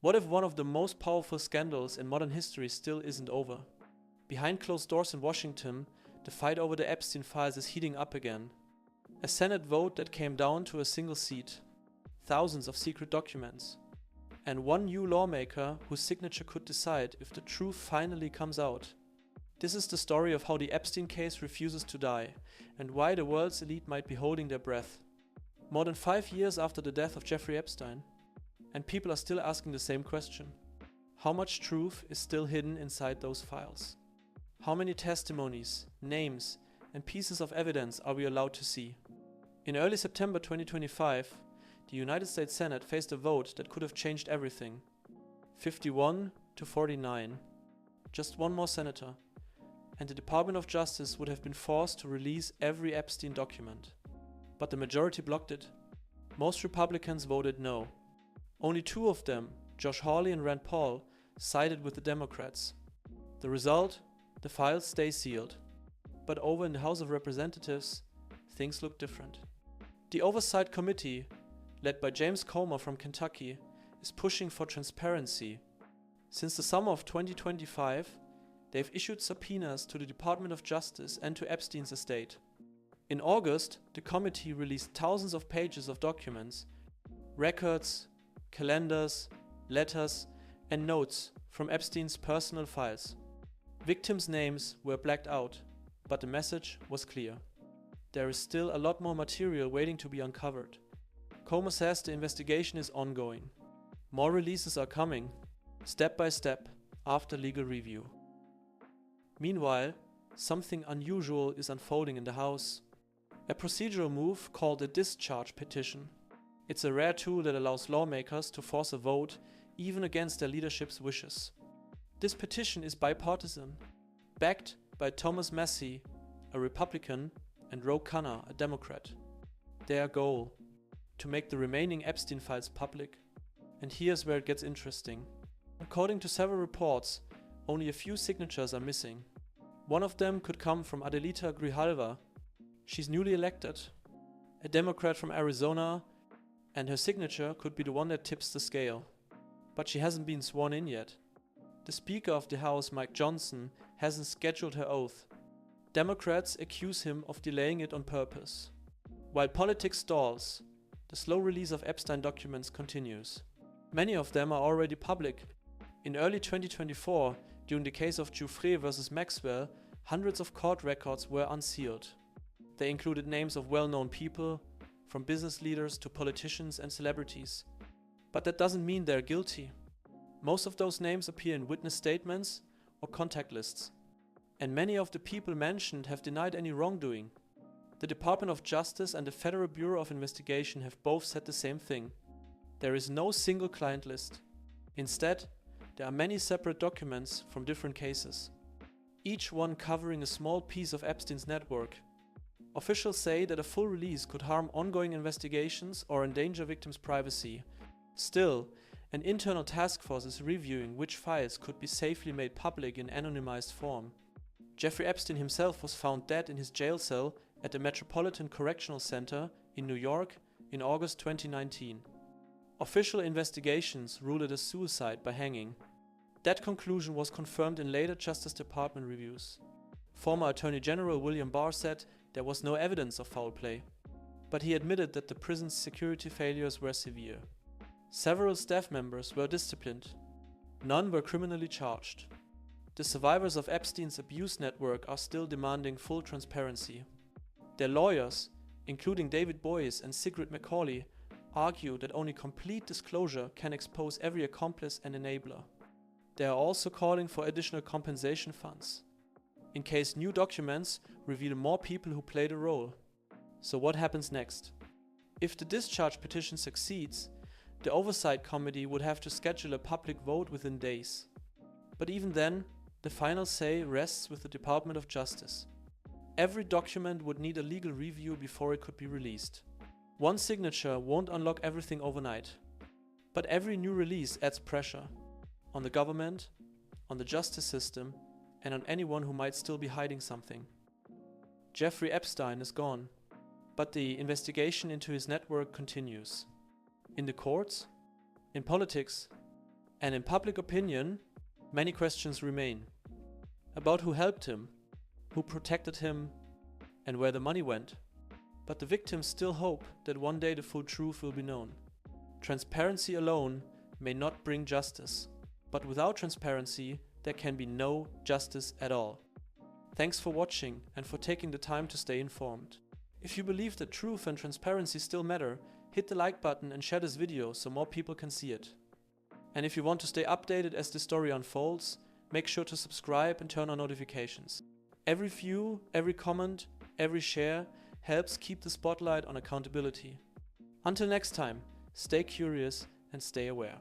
What if one of the most powerful scandals in modern history still isn't over? Behind closed doors in Washington, the fight over the Epstein files is heating up again. A Senate vote that came down to a single seat, thousands of secret documents, and one new lawmaker whose signature could decide if the truth finally comes out. This is the story of how the Epstein case refuses to die, and why the world's elite might be holding their breath. More than 5 years after the death of Jeffrey Epstein, and people are still asking the same question. How much truth is still hidden inside those files? How many testimonies, names, and pieces of evidence are we allowed to see? In early September 2025, the United States Senate faced a vote that could have changed everything. 51 to 49. Just one more senator, and the Department of Justice would have been forced to release every Epstein document. But the majority blocked it. Most Republicans voted no. Only 2 of them, Josh Hawley and Rand Paul, sided with the Democrats. The result? The files stay sealed. But over in the House of Representatives, things look different. The Oversight Committee, led by James Comer from Kentucky, is pushing for transparency. Since the summer of 2025, they've issued subpoenas to the Department of Justice and to Epstein's estate. In August, the committee released thousands of pages of documents, records, calendars, letters, and notes from Epstein's personal files. Victims' names were blacked out, but the message was clear. There is still a lot more material waiting to be uncovered. Comer says the investigation is ongoing. More releases are coming, step by step, after legal review. Meanwhile, something unusual is unfolding in the House. A procedural move called a discharge petition. It's a rare tool that allows lawmakers to force a vote even against their leadership's wishes. This petition is bipartisan, backed by Thomas Massie, a Republican, and Ro Khanna, a Democrat. Their goal: to make the remaining Epstein files public. And here's where it gets interesting. According to several reports, only a few signatures are missing. One of them could come from Adelita Grijalva. She's newly elected, a Democrat from Arizona, and her signature could be the one that tips the scale. But she hasn't been sworn in yet. The Speaker of the House, Mike Johnson, hasn't scheduled her oath. Democrats accuse him of delaying it on purpose. While politics stalls, the slow release of Epstein documents continues. Many of them are already public. In early 2024, during the case of Giuffre versus Maxwell, hundreds of court records were unsealed. They included names of well-known people, from business leaders to politicians and celebrities. But that doesn't mean they're guilty. Most of those names appear in witness statements or contact lists. And many of the people mentioned have denied any wrongdoing. The Department of Justice and the Federal Bureau of Investigation have both said the same thing. There is no single client list. Instead, there are many separate documents from different cases, each one covering a small piece of Epstein's network. Officials say that a full release could harm ongoing investigations or endanger victims' privacy. Still, an internal task force is reviewing which files could be safely made public in anonymized form. Jeffrey Epstein himself was found dead in his jail cell at the Metropolitan Correctional Center in New York in August 2019. Official investigations ruled it a suicide by hanging. That conclusion was confirmed in later Justice Department reviews. Former Attorney General William Barr said there was no evidence of foul play, but he admitted that the prison's security failures were severe. Several staff members were disciplined. None were criminally charged. The survivors of Epstein's abuse network are still demanding full transparency. Their lawyers, including David Boies and Sigrid McCauley, argue that only complete disclosure can expose every accomplice and enabler. They are also calling for additional compensation funds, in case new documents reveal more people who played a role. So what happens next? If the discharge petition succeeds, the Oversight Committee would have to schedule a public vote within days. But even then, the final say rests with the Department of Justice. Every document would need a legal review before it could be released. One signature won't unlock everything overnight. But every new release adds pressure on the government, on the justice system, and on anyone who might still be hiding something. Jeffrey Epstein is gone, but the investigation into his network continues. In the courts, in politics, And in public opinion, many questions remain. About who helped him, who protected him, and where the money went. But the victims still hope that one day the full truth will be known. Transparency alone may not bring justice, but without transparency, there can be no justice at all. Thanks for watching and for taking the time to stay informed. If you believe that truth and transparency still matter, hit the like button and share this video so more people can see it. And if you want to stay updated as the story unfolds, make sure to subscribe and turn on notifications. Every view, every comment, every share helps keep the spotlight on accountability. Until next time, stay curious and stay aware.